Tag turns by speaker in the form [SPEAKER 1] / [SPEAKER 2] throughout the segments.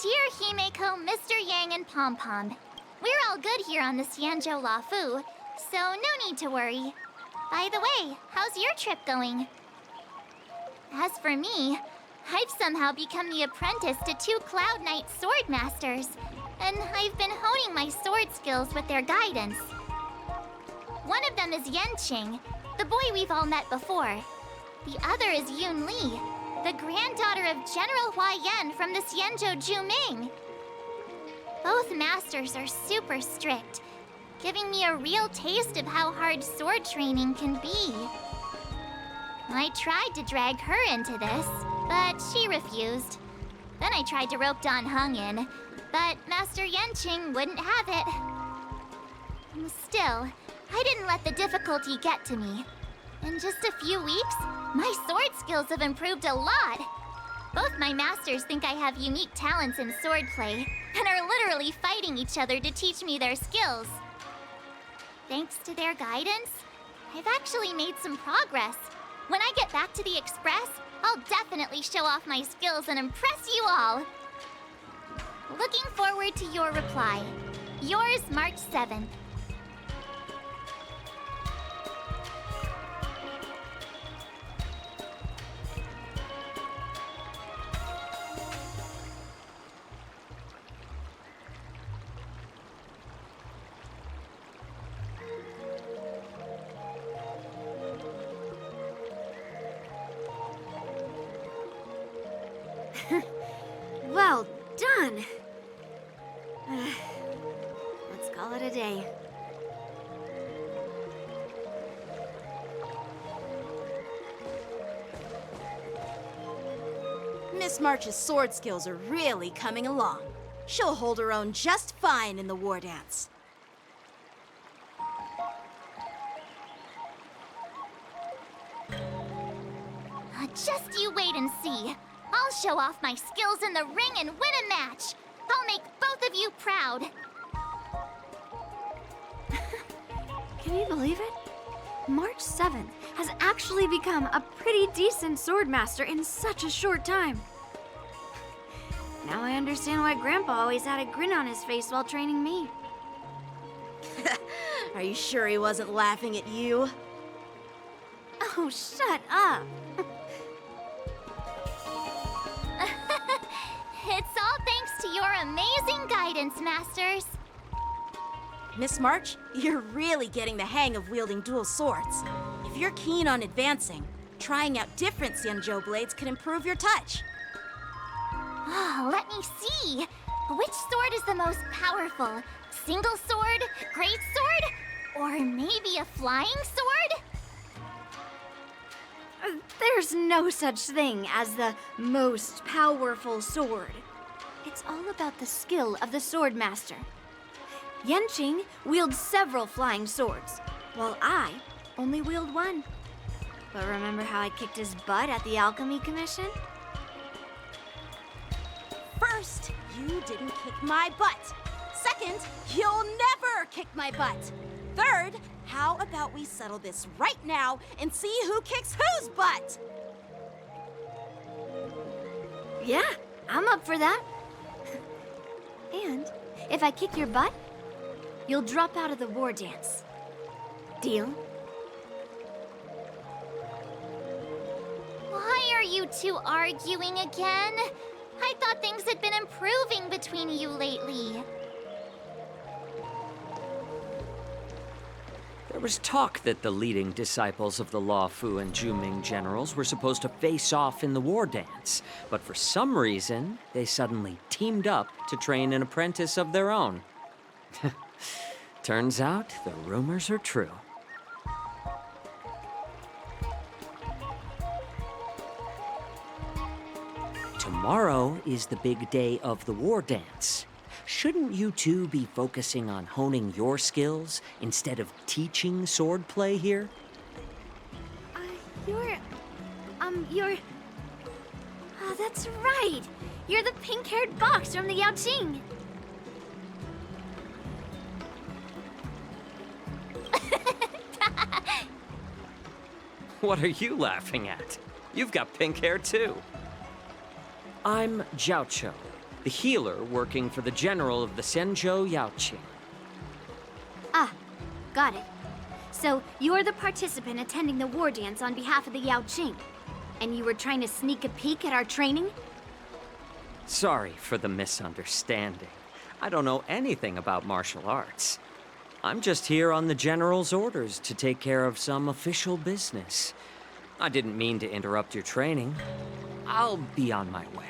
[SPEAKER 1] Dear Himeko, Mr. Yang, and Pom Pom, we're all good here on the Xianzhou Lafu, so no need to worry. By the way, how's your trip going? As for me, I've somehow become the apprentice to 2 Cloud Knight sword masters, and I've been honing my sword skills with their guidance. One of them is Yanqing, the boy we've all met before. The other is Yun Li, the granddaughter of General Hua Yan from the Xianzhou Juming. Both masters are super strict, giving me a real taste of how hard sword training can be. I tried to drag her into this, but she refused. Then I tried to rope Dan Heng in, but Master Yanqing wouldn't have it. Still, I didn't let the difficulty get to me. In just a few weeks, my sword skills have improved a lot. Both my masters think I have unique talents in swordplay, and are literally fighting each other to teach me their skills. Thanks to their guidance, I've actually made some progress. When I get back to the Express, I'll definitely show off my skills and impress you all. Looking forward to your reply. Yours, March 7th.
[SPEAKER 2] Well done! Let's call it a day.
[SPEAKER 3] Miss March's sword skills are really coming along. She'll hold her own just fine in the war dance.
[SPEAKER 1] Just you wait and see. I'll show off my skills in the ring and win a match. I'll make both of you proud.
[SPEAKER 2] Can you believe it? March 7th has actually become a pretty decent swordmaster in such a short time. Now I understand why Grandpa always had a grin on his face while training me.
[SPEAKER 3] Are you sure he wasn't laughing at you?
[SPEAKER 2] Oh, shut up!
[SPEAKER 1] It's all thanks to your amazing guidance, Masters.
[SPEAKER 3] Miss March, you're really getting the hang of wielding dual swords. If you're keen on advancing, trying out different Xianzhou blades could improve your touch.
[SPEAKER 1] Oh, let me see. Which sword is the most powerful? Single sword? Great sword? Or maybe a flying sword?
[SPEAKER 2] There's no such thing as the most powerful sword. It's all about the skill of the swordmaster. Yanqing wields several flying swords, while I only wield one. But remember how I kicked his butt at the Alchemy Commission?
[SPEAKER 3] First, you didn't kick my butt. Second, you'll never kick my butt. Third, how about we settle this right now and see who kicks whose butt?
[SPEAKER 2] Yeah, I'm up for that. And if I kick your butt, you'll drop out of the war dance. Deal?
[SPEAKER 1] Why are you two arguing again? I thought things had been improving between you lately.
[SPEAKER 4] There was talk that the leading disciples of the Law Fu and Juming generals were supposed to face off in the war dance, but for some reason, they suddenly teamed up to train an apprentice of their own. Turns out, the rumors are true. Tomorrow is the big day of the war dance. Shouldn't you two be focusing on honing your skills instead of teaching swordplay here?
[SPEAKER 2] You're... Oh, that's right! You're the pink-haired box from the Yaoqing!
[SPEAKER 4] What are you laughing at? You've got pink hair too. I'm Jiaoqiu, the healer working for the general of the Senjo Yaoqing.
[SPEAKER 2] Ah, got it. So, you're the participant attending the war dance on behalf of the Yaoqing. And you were trying to sneak a peek at our training?
[SPEAKER 4] Sorry for the misunderstanding. I don't know anything about martial arts. I'm just here on the general's orders to take care of some official business. I didn't mean to interrupt your training. I'll be on my way.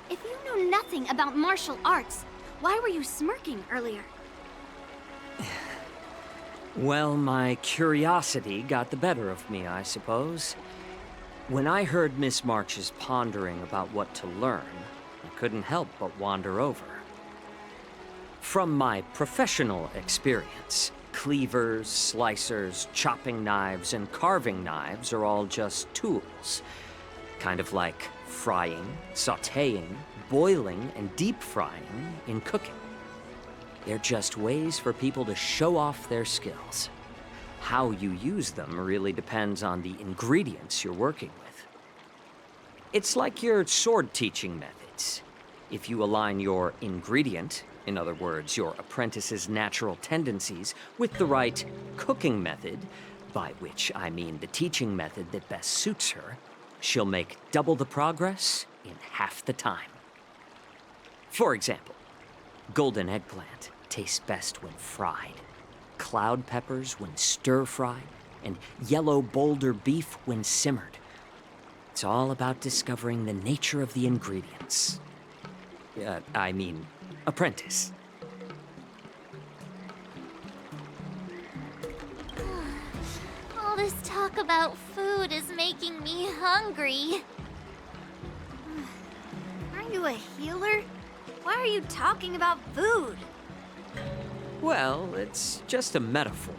[SPEAKER 2] If you know nothing about martial arts, why were you smirking earlier?
[SPEAKER 4] Well, my curiosity got the better of me, I suppose. When I heard Miss March's pondering about what to learn, I couldn't help but wander over. From my professional experience, cleavers, slicers, chopping knives, and carving knives are all just tools. Kind of like frying, sautéing, boiling, and deep frying in cooking. They're just ways for people to show off their skills. How you use them really depends on the ingredients you're working with. It's like your sword teaching methods. If you align your ingredient, in other words, your apprentice's natural tendencies, with the right cooking method, by which I mean the teaching method that best suits her, she'll make double the progress in half the time. For example, golden eggplant tastes best when fried, cloud peppers when stir-fried, and yellow boulder beef when simmered. It's all about discovering the nature of the ingredients. Apprentice.
[SPEAKER 1] All this talk about food is making me hungry.
[SPEAKER 2] Aren't you a healer? Why are you talking about food?
[SPEAKER 4] Well, it's just a metaphor.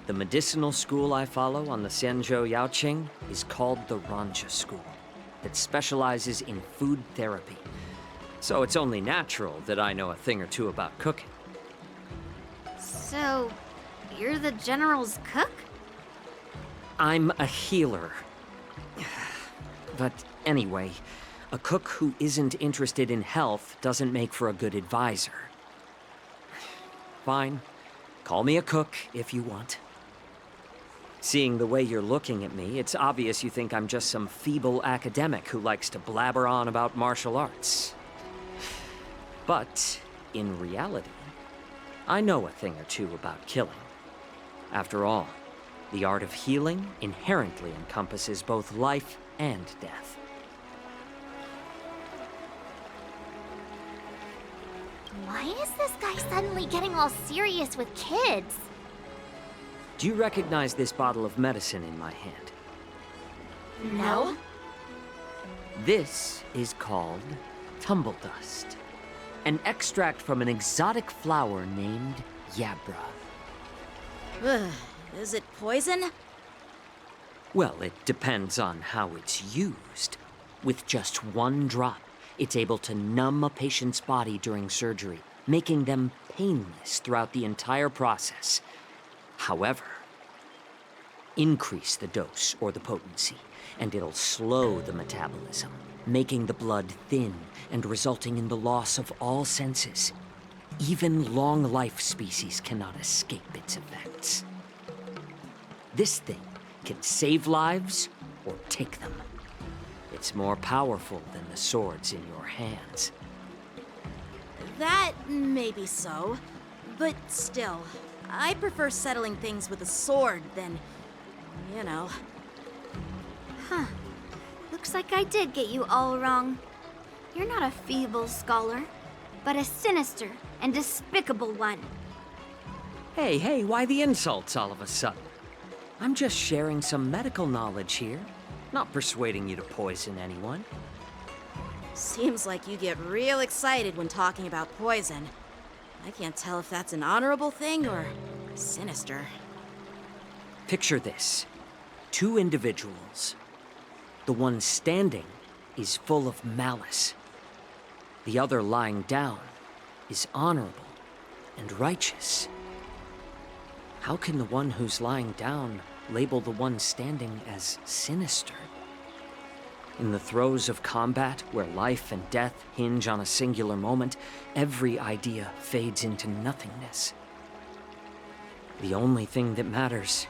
[SPEAKER 4] The medicinal school I follow on the Senjo Yaoqing is called the Ranja School, that specializes in food therapy. So it's only natural that I know a thing or two about cooking.
[SPEAKER 2] So, you're the general's cook?
[SPEAKER 4] I'm a healer. But anyway, a cook who isn't interested in health doesn't make for a good advisor. Fine. Call me a cook if you want. Seeing the way you're looking at me, it's obvious you think I'm just some feeble academic who likes to blabber on about martial arts. But, in reality, I know a thing or two about killing. After all, the art of healing inherently encompasses both life and death.
[SPEAKER 1] Why is this guy suddenly getting all serious with kids?
[SPEAKER 4] Do you recognize this bottle of medicine in my hand?
[SPEAKER 1] No.
[SPEAKER 4] This is called tumble dust, an extract from an exotic flower named Yabra.
[SPEAKER 3] Ugh, is it poison?
[SPEAKER 4] Well, it depends on how it's used. With just one drop, it's able to numb a patient's body during surgery, making them painless throughout the entire process. However, increase the dose or the potency, and it'll slow the metabolism, making the blood thin and resulting in the loss of all senses. Even long-life species cannot escape its effects. This thing can save lives or take them. It's more powerful than the swords in your hands.
[SPEAKER 3] That may be so, but still, I prefer settling things with a sword than, you know.
[SPEAKER 2] Huh. Looks like I did get you all wrong. You're not a feeble scholar, but a sinister and despicable one.
[SPEAKER 4] Hey, why the insults all of a sudden? I'm just sharing some medical knowledge here, not persuading you to poison anyone.
[SPEAKER 3] Seems like you get real excited when talking about poison. I can't tell if that's an honorable thing or sinister.
[SPEAKER 4] Picture this. 2 individuals. The one standing is full of malice. The other lying down is honorable and righteous. How can the one who's lying down label the one standing as sinister? In the throes of combat, where life and death hinge on a singular moment, every idea fades into nothingness. The only thing that matters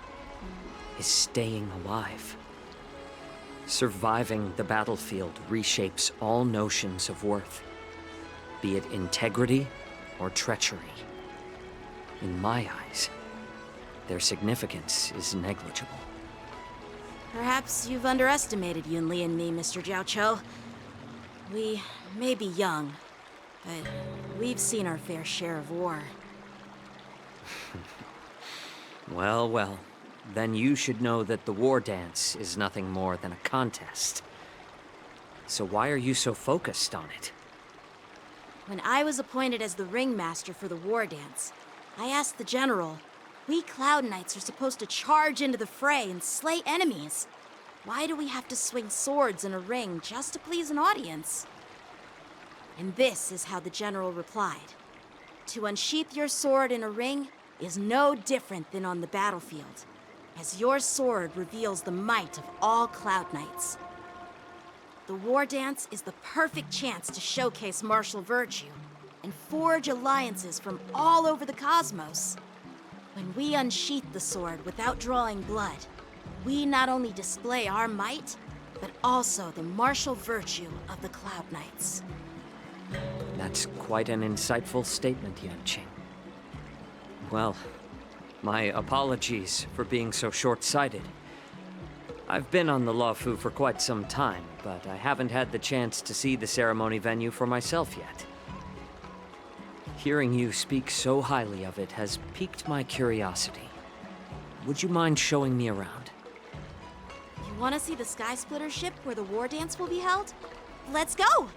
[SPEAKER 4] is staying alive. Surviving the battlefield reshapes all notions of worth, be it integrity or treachery. In my eyes, their significance is negligible.
[SPEAKER 3] Perhaps you've underestimated Yunli and me, Mr. Jiaoqiu. We may be young, but we've seen our fair share of war.
[SPEAKER 4] Well, well. Then you should know that the war dance is nothing more than a contest. So why are you so focused on it?
[SPEAKER 3] When I was appointed as the ringmaster for the war dance, I asked the general, we Cloud Knights are supposed to charge into the fray and slay enemies. Why do we have to swing swords in a ring just to please an audience? And this is how the general replied. To unsheath your sword in a ring is no different than on the battlefield, as your sword reveals the might of all Cloud Knights. The war dance is the perfect chance to showcase martial virtue and forge alliances from all over the cosmos. When we unsheath the sword without drawing blood, we not only display our might, but also the martial virtue of the Cloud Knights.
[SPEAKER 4] That's quite an insightful statement, Yanqing. Well, my apologies for being so short-sighted. I've been on the Luofu for quite some time, but I haven't had the chance to see the ceremony venue for myself yet. Hearing you speak so highly of it has piqued my curiosity. Would you mind showing me around?
[SPEAKER 3] You want to see the Sky Splitter ship where the war dance will be held? Let's go!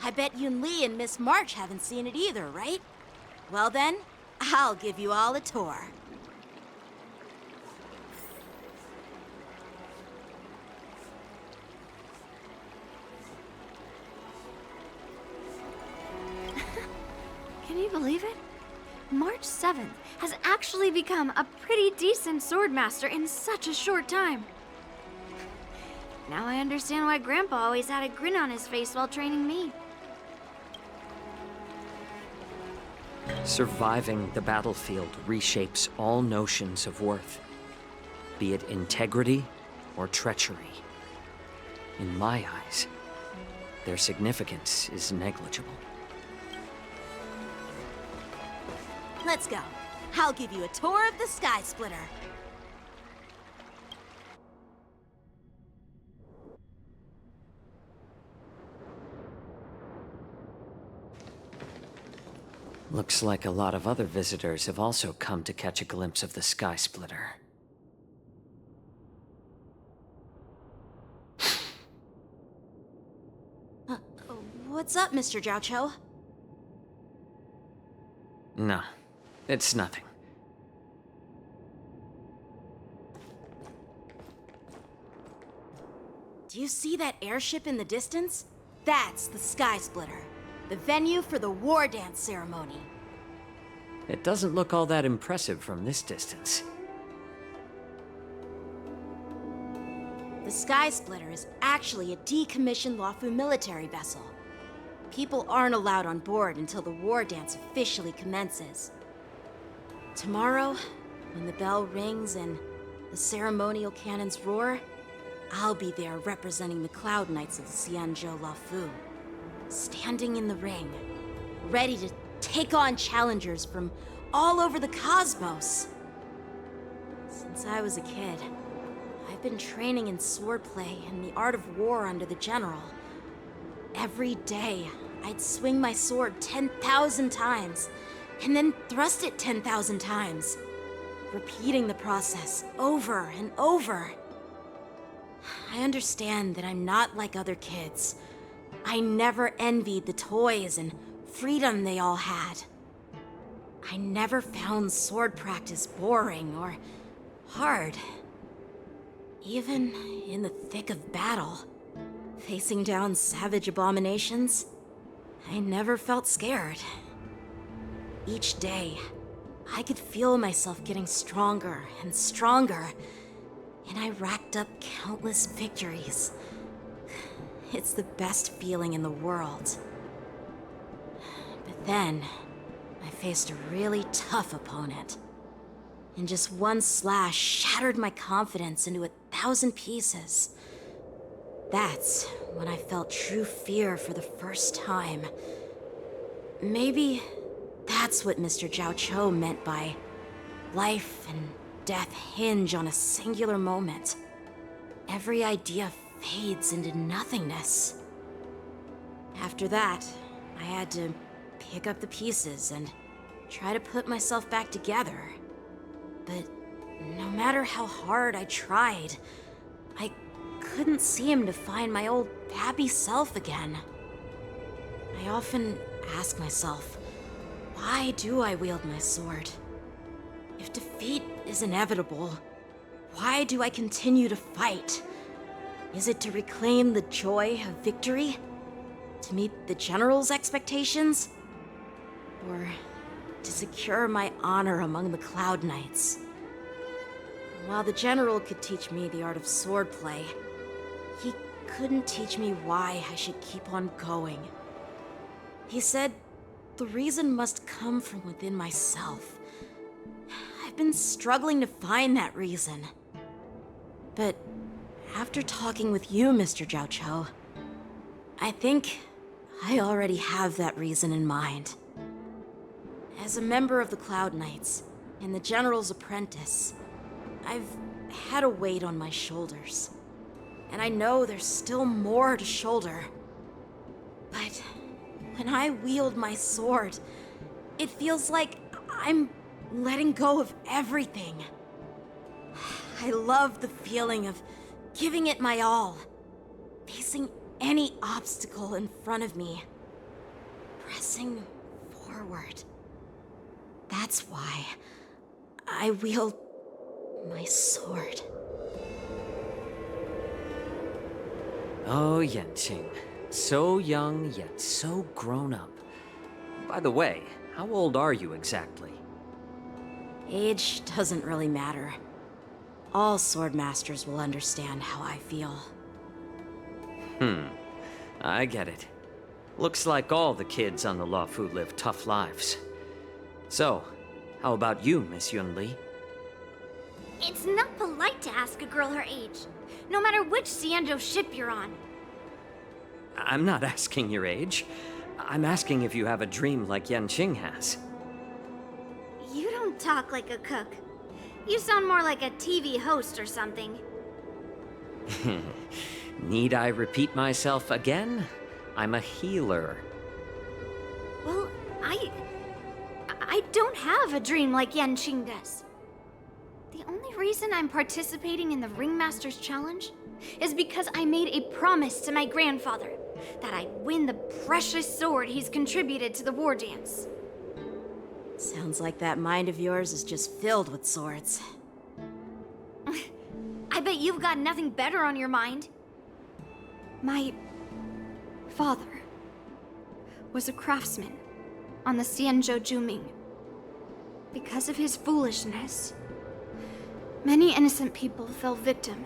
[SPEAKER 3] I bet Yunli and Miss March haven't seen it either, right? Well then, I'll give you all a tour.
[SPEAKER 2] Can you believe it? March 7th has actually become a pretty decent swordmaster in such a short time. Now I understand why Grandpa always had a grin on his face while training me.
[SPEAKER 4] Surviving the battlefield reshapes all notions of worth, be it integrity or treachery. In my eyes, their significance is negligible.
[SPEAKER 3] Let's go. I'll give you a tour of the Sky Splitter.
[SPEAKER 4] Looks like a lot of other visitors have also come to catch a glimpse of the Sky Splitter.
[SPEAKER 3] What's up, Mr. Jiaoqiu?
[SPEAKER 4] No, it's nothing.
[SPEAKER 3] Do you see that airship in the distance? That's the Sky Splitter, the venue for the war dance ceremony.
[SPEAKER 4] It doesn't look all that impressive from this distance.
[SPEAKER 3] The Sky Splitter is actually a decommissioned Luofu military vessel. People aren't allowed on board until the war dance officially commences. Tomorrow, when the bell rings and the ceremonial cannons roar, I'll be there representing the Cloud Knights of the Xianzhou Luofu, standing in the ring, ready to take on challengers from all over the cosmos. Since I was a kid, I've been training in swordplay and the art of war under the general. Every day, I'd swing my sword 10,000 times, and then thrust it 10,000 times, repeating the process over and over. I understand that I'm not like other kids. I never envied the toys and freedom they all had. I never found sword practice boring or hard. Even in the thick of battle, facing down savage abominations, I never felt scared. Each day, I could feel myself getting stronger and stronger, and I racked up countless victories. It's the best feeling in the world. But then, I faced a really tough opponent. And just one slash shattered my confidence into 1,000 pieces. That's when I felt true fear for the first time. Maybe that's what Mr. Jiao Cho meant by life and death hinge on a singular moment. Every idea fades into nothingness. After that, I had to pick up the pieces and try to put myself back together. But no matter how hard I tried, I couldn't seem to find my old happy self again. I often ask myself, why do I wield my sword? If defeat is inevitable, why do I continue to fight? Is it to reclaim the joy of victory? To meet the General's expectations? Or to secure my honor among the Cloud Knights? While the General could teach me the art of swordplay, he couldn't teach me why I should keep on going. He said the reason must come from within myself. I've been struggling to find that reason. But after talking with you, Mr. Jiao Cho, I think I already have that reason in mind. As a member of the Cloud Knights and the General's apprentice, I've had a weight on my shoulders. And I know there's still more to shoulder. But when I wield my sword, it feels like I'm letting go of everything. I love the feeling of giving it my all, facing any obstacle in front of me, pressing forward. That's why I wield my sword.
[SPEAKER 4] Oh, Yanqing. So young, yet so grown up. By the way, how old are you exactly?
[SPEAKER 3] Age doesn't really matter. All sword masters will understand how I feel.
[SPEAKER 4] I get it. Looks like all the kids on the Luofu live tough lives. So, how about you, Miss Yunli?
[SPEAKER 2] It's not polite to ask a girl her age, no matter which Xianzhou ship you're on.
[SPEAKER 4] I'm not asking your age. I'm asking if you have a dream like Yanqing has.
[SPEAKER 2] You don't talk like a cook. You sound more like a TV host or something.
[SPEAKER 4] Need I repeat myself again? I'm a healer.
[SPEAKER 2] Well, I don't have a dream like Yanqing does. The only reason I'm participating in the Ringmaster's Challenge is because I made a promise to my grandfather that I'd win the precious sword he's contributed to the war dance.
[SPEAKER 3] Sounds like that mind of yours is just filled with swords.
[SPEAKER 2] I bet you've got nothing better on your mind. My father was a craftsman on the Xianzhou Juming. Because of his foolishness, many innocent people fell victim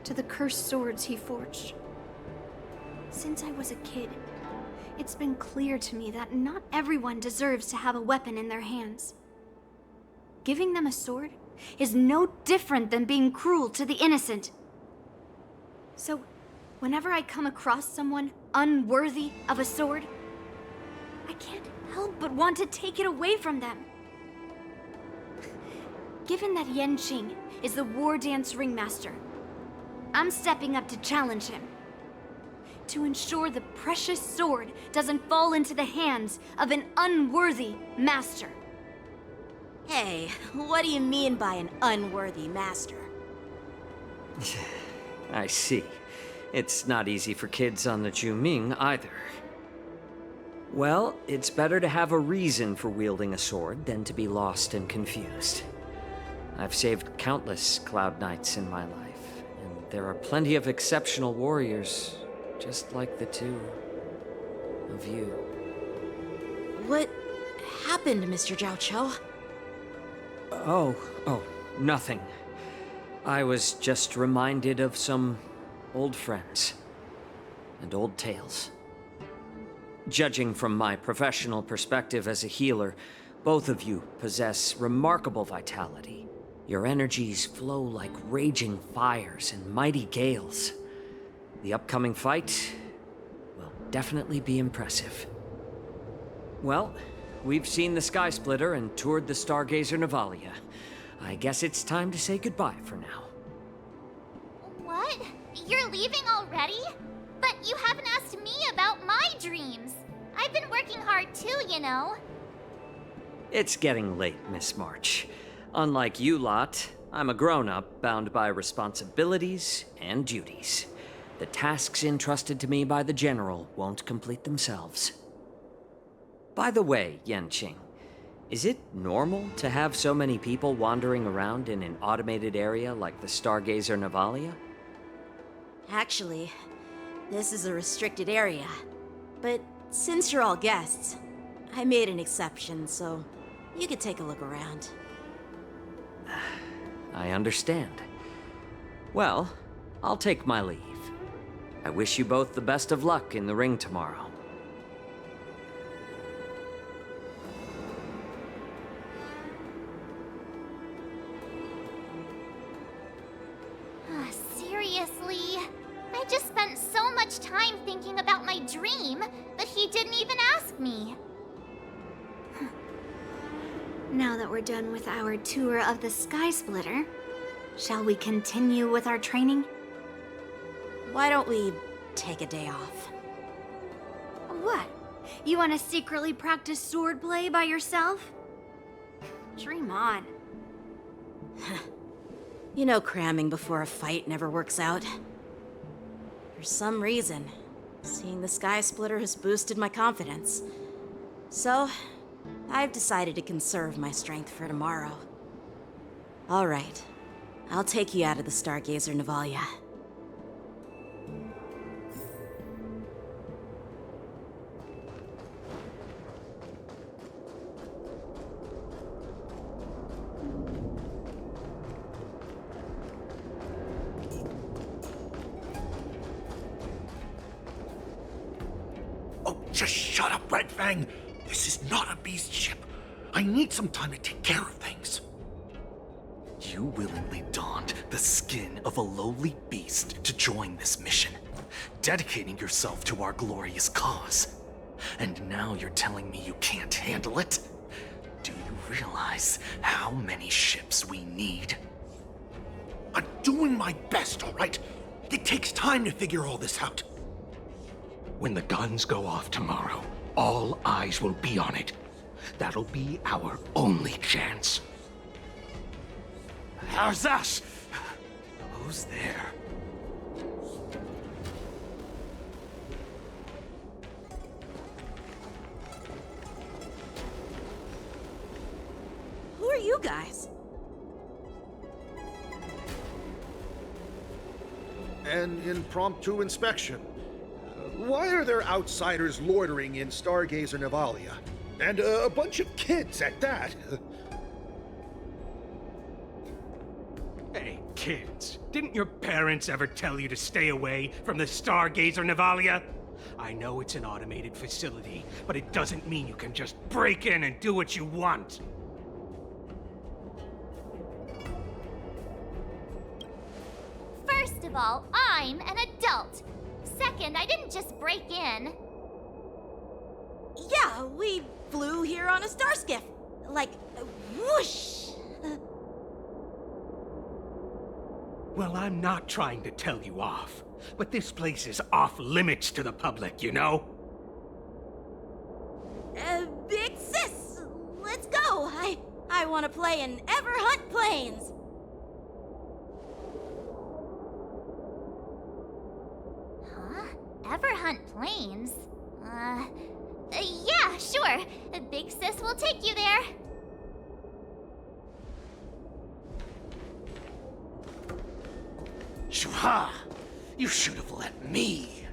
[SPEAKER 2] to the cursed swords he forged. Since I was a kid, it's been clear to me that not everyone deserves to have a weapon in their hands. Giving them a sword is no different than being cruel to the innocent. So, whenever I come across someone unworthy of a sword, I can't help but want to take it away from them. Given that Yanqing is the war dance ringmaster, I'm stepping up to challenge him. To ensure the precious sword doesn't fall into the hands of an unworthy master.
[SPEAKER 3] Hey, what do you mean by an unworthy master?
[SPEAKER 4] I see. It's not easy for kids on the Juming either. Well, it's better to have a reason for wielding a sword than to be lost and confused. I've saved countless Cloud Knights in my life, and there are plenty of exceptional warriors, just like the two of you.
[SPEAKER 3] What happened, Mr. Jiao Cho?
[SPEAKER 4] Oh, nothing. I was just reminded of some old friends. and old tales. Judging from my professional perspective as a healer, both of you possess remarkable vitality. Your energies flow like raging fires and mighty gales. The upcoming fight will definitely be impressive. Well, we've seen the Sky Splitter and toured the Stargazer Navalia. I guess it's time to say goodbye for now.
[SPEAKER 1] What? You're leaving already? But you haven't asked me about my dreams. I've been working hard too, you know.
[SPEAKER 4] It's getting late, Miss March. Unlike you lot, I'm a grown-up bound by responsibilities and duties. The tasks entrusted to me by the General won't complete themselves. By the way, Yanqing, is it normal to have so many people wandering around in an automated area like the Stargazer Navalia?
[SPEAKER 3] Actually, this is a restricted area. But since you're all guests, I made an exception, so you could take a look around.
[SPEAKER 4] I understand. Well, I'll take my leave. I wish you both the best of luck in the ring tomorrow.
[SPEAKER 1] Seriously? I just spent so much time thinking about my dream, but he didn't even ask me.
[SPEAKER 2] Now that we're done with our tour of the Sky Splitter, shall we continue with our training?
[SPEAKER 3] Why don't we take a day off?
[SPEAKER 2] What? You want to secretly practice swordplay by yourself? Dream on.
[SPEAKER 3] You know cramming before a fight never works out. For some reason, seeing the Sky Splitter has boosted my confidence. So, I've decided to conserve my strength for tomorrow. All right, I'll take you out of the Stargazer Navalia.
[SPEAKER 5] Just shut up, Red Fang! This is not a beast ship. I need some time to take care of things.
[SPEAKER 6] You willingly donned the skin of a lowly beast to join this mission, dedicating yourself to our glorious cause. And now you're telling me you can't handle it? Do you realize how many ships we need?
[SPEAKER 5] I'm doing my best, all right? It takes time to figure all this out.
[SPEAKER 7] When the guns go off tomorrow, all eyes will be on it. That'll be our only chance.
[SPEAKER 6] How's that? Who's there?
[SPEAKER 3] Who are you guys?
[SPEAKER 5] An impromptu inspection. Why are there outsiders loitering in Stargazer Navalia? And a bunch of kids at that.
[SPEAKER 7] Hey, kids, didn't your parents ever tell you to stay away from the Stargazer Navalia? I know it's an automated facility, but it doesn't mean you can just break in and do what you want.
[SPEAKER 1] First of all, I'm an adult. Second, I didn't just break in.
[SPEAKER 3] Yeah, we flew here on a starskiff. Like, whoosh!
[SPEAKER 7] Well, I'm not trying to tell you off, but this place is off limits to the public, you know?
[SPEAKER 3] Big sis, let's go. I want to play in Everhunt Plains.
[SPEAKER 1] Everhunt Plains? Yeah, sure. Big Sis will take you there.
[SPEAKER 6] Shuha! You should have let me.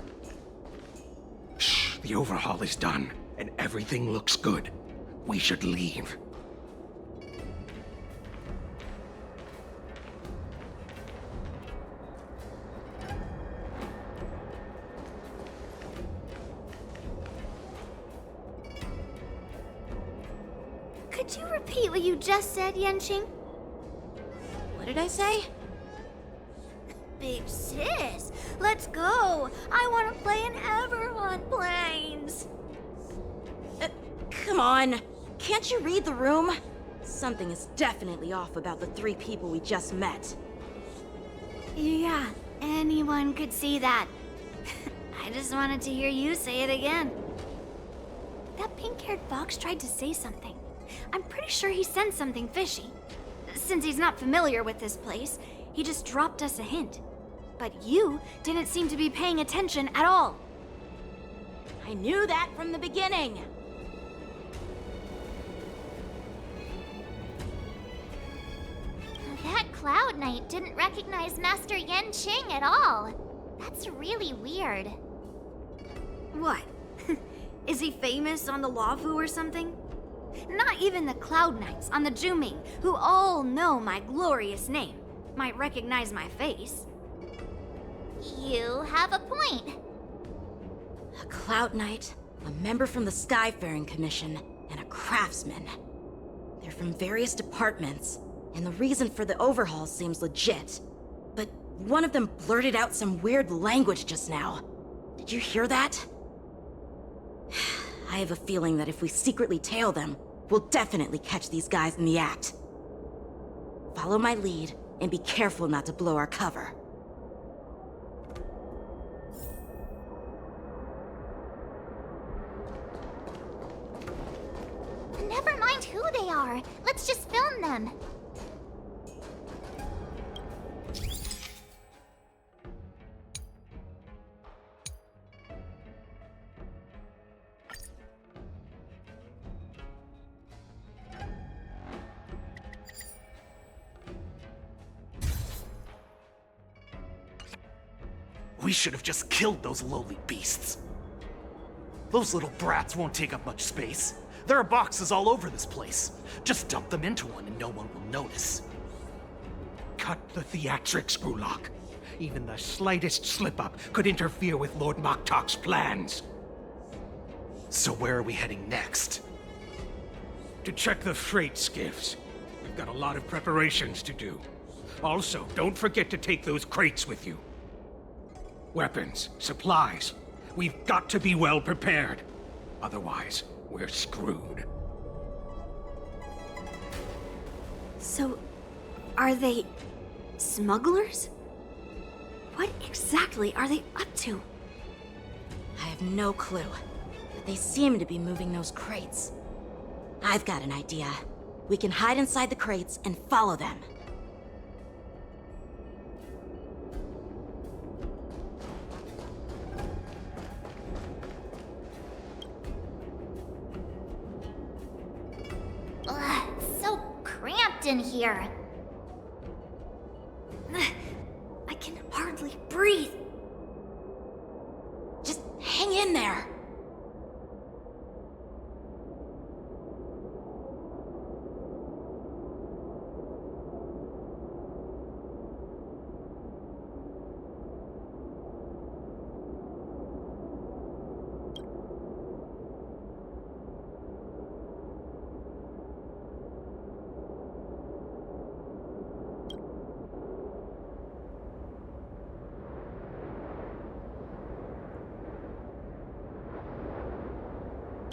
[SPEAKER 7] Shh, the overhaul is done, and everything looks good. We should leave.
[SPEAKER 2] Could you repeat what you just said, Yenching?
[SPEAKER 3] What did I say?
[SPEAKER 2] Big sis, let's go. I want to play in Everhaunt Plains.
[SPEAKER 3] Come on. Can't you read the room? Something is definitely off about the 3 people we just met.
[SPEAKER 2] Yeah, anyone could see that. I just wanted to hear you say it again. That pink-haired fox tried to say something. I'm pretty sure he sensed something fishy. Since he's not familiar with this place, he just dropped us a hint. But you didn't seem to be paying attention at all.
[SPEAKER 3] I knew that from the beginning.
[SPEAKER 1] That Cloud Knight didn't recognize Master Yenching at all. That's really weird.
[SPEAKER 2] What? Is he famous on the Lavu or something? Not even the Cloud Knights on the Juming, who all know my glorious name, might recognize my face.
[SPEAKER 1] You have a point.
[SPEAKER 3] A Cloud Knight, a member from the Skyfaring Commission, and a craftsman. They're from various departments, and the reason for the overhaul seems legit. But one of them blurted out some weird language just now. Did you hear that? I have a feeling that if we secretly tail them, we'll definitely catch these guys in the act. Follow my lead, and be careful not to blow our cover.
[SPEAKER 1] Never mind who they are. Let's just film them.
[SPEAKER 6] We should have just killed those lowly beasts. Those little brats won't take up much space. There are boxes all over this place. Just dump them into one and no one will notice.
[SPEAKER 7] Cut the theatrics, Gulak. Even the slightest slip-up could interfere with Lord Moktok's plans.
[SPEAKER 6] So where are we heading next?
[SPEAKER 7] To check the freight skiffs. We've got a lot of preparations to do. Also, don't forget to take those crates with you. Weapons, supplies. We've got to be well prepared. Otherwise, we're screwed.
[SPEAKER 2] So, are they smugglers? What exactly are they up to?
[SPEAKER 3] I have no clue, but they seem to be moving those crates. I've got an idea. We can hide inside the crates and follow them.
[SPEAKER 1] Ugh, it's so cramped in here.
[SPEAKER 2] I can hardly breathe.
[SPEAKER 3] Just hang in there.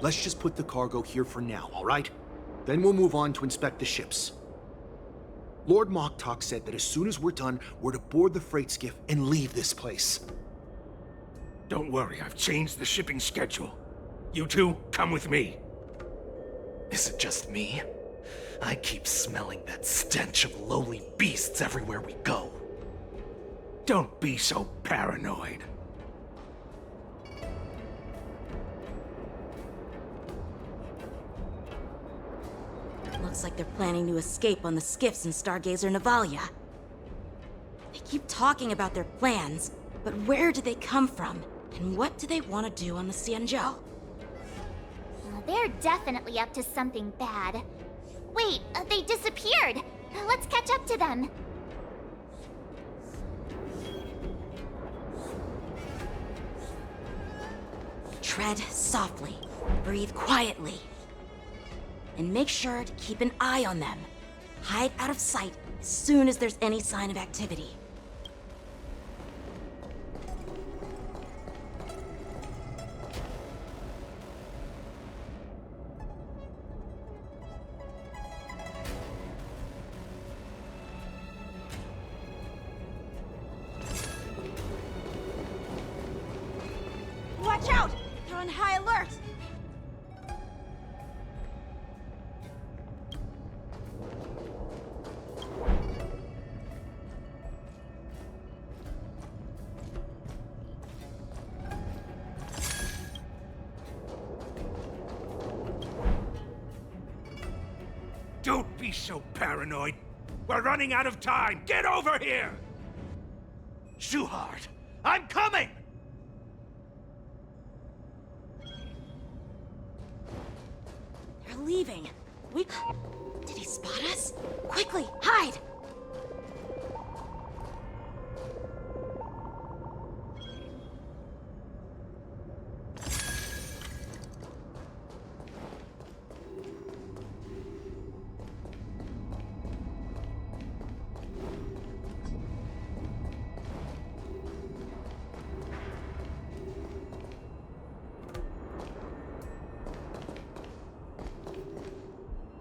[SPEAKER 5] Let's just put the cargo here for now, all right? Then we'll move on to inspect the ships. Lord Moktok said that as soon as we're done, we're to board the freight skiff and leave this place.
[SPEAKER 7] Don't worry, I've changed the shipping schedule. You two, come with me.
[SPEAKER 6] Is it just me? I keep smelling that stench of lowly beasts everywhere we go.
[SPEAKER 7] Don't be so paranoid.
[SPEAKER 3] Looks like they're planning to escape on the skiffs in Stargazer Navalia. They keep talking about their plans, but where do they come from? And what do they want to do on the Xianzhou?
[SPEAKER 1] They're definitely up to something bad. Wait, they disappeared. Let's catch up to them.
[SPEAKER 3] Tread softly. Breathe quietly. and make sure to keep an eye on them. Hide out of sight as soon as there's any sign of activity. Watch out! They're on high alert!
[SPEAKER 7] Don't be so paranoid. We're running out of time. Get over here!
[SPEAKER 6] Shuhard, I'm coming!
[SPEAKER 3] They're leaving. Did he spot us? Quickly, hide!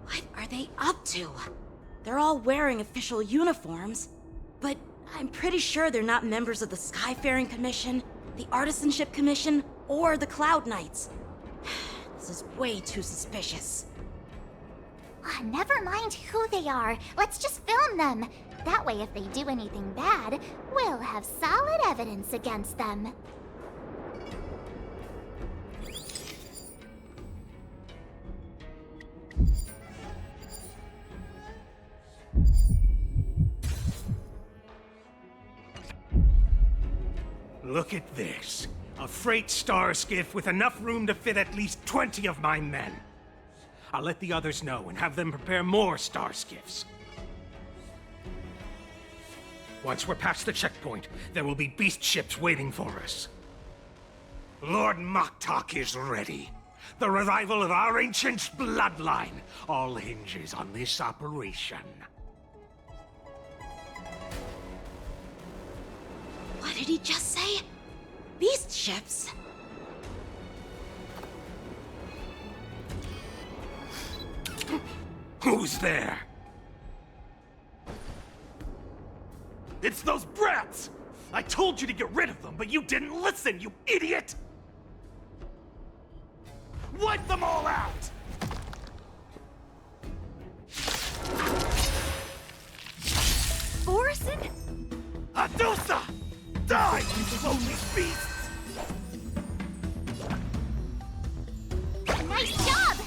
[SPEAKER 3] What are they up to? They're all wearing official uniforms, but I'm pretty sure they're not members of the Skyfaring Commission, the Artisanship Commission, or the Cloud Knights. This is way too suspicious.
[SPEAKER 1] Never mind who they are. Let's just film them. That way, if they do anything bad, we'll have solid evidence against them.
[SPEAKER 7] Look at this. A freight star skiff with enough room to fit at least 20 of my men. I'll let the others know and have them prepare more star skiffs. Once we're past the checkpoint, there will be beast ships waiting for us. Lord Moktok is ready. The revival of our ancient bloodline all hinges on this operation.
[SPEAKER 3] What did he just say? Beast ships?
[SPEAKER 7] Who's there?
[SPEAKER 6] It's those brats! I told you to get rid of them, but you didn't listen, you idiot! Wipe them all out!
[SPEAKER 2] Borison?
[SPEAKER 6] Adusa! Die, you lonely beasts!
[SPEAKER 1] Nice job!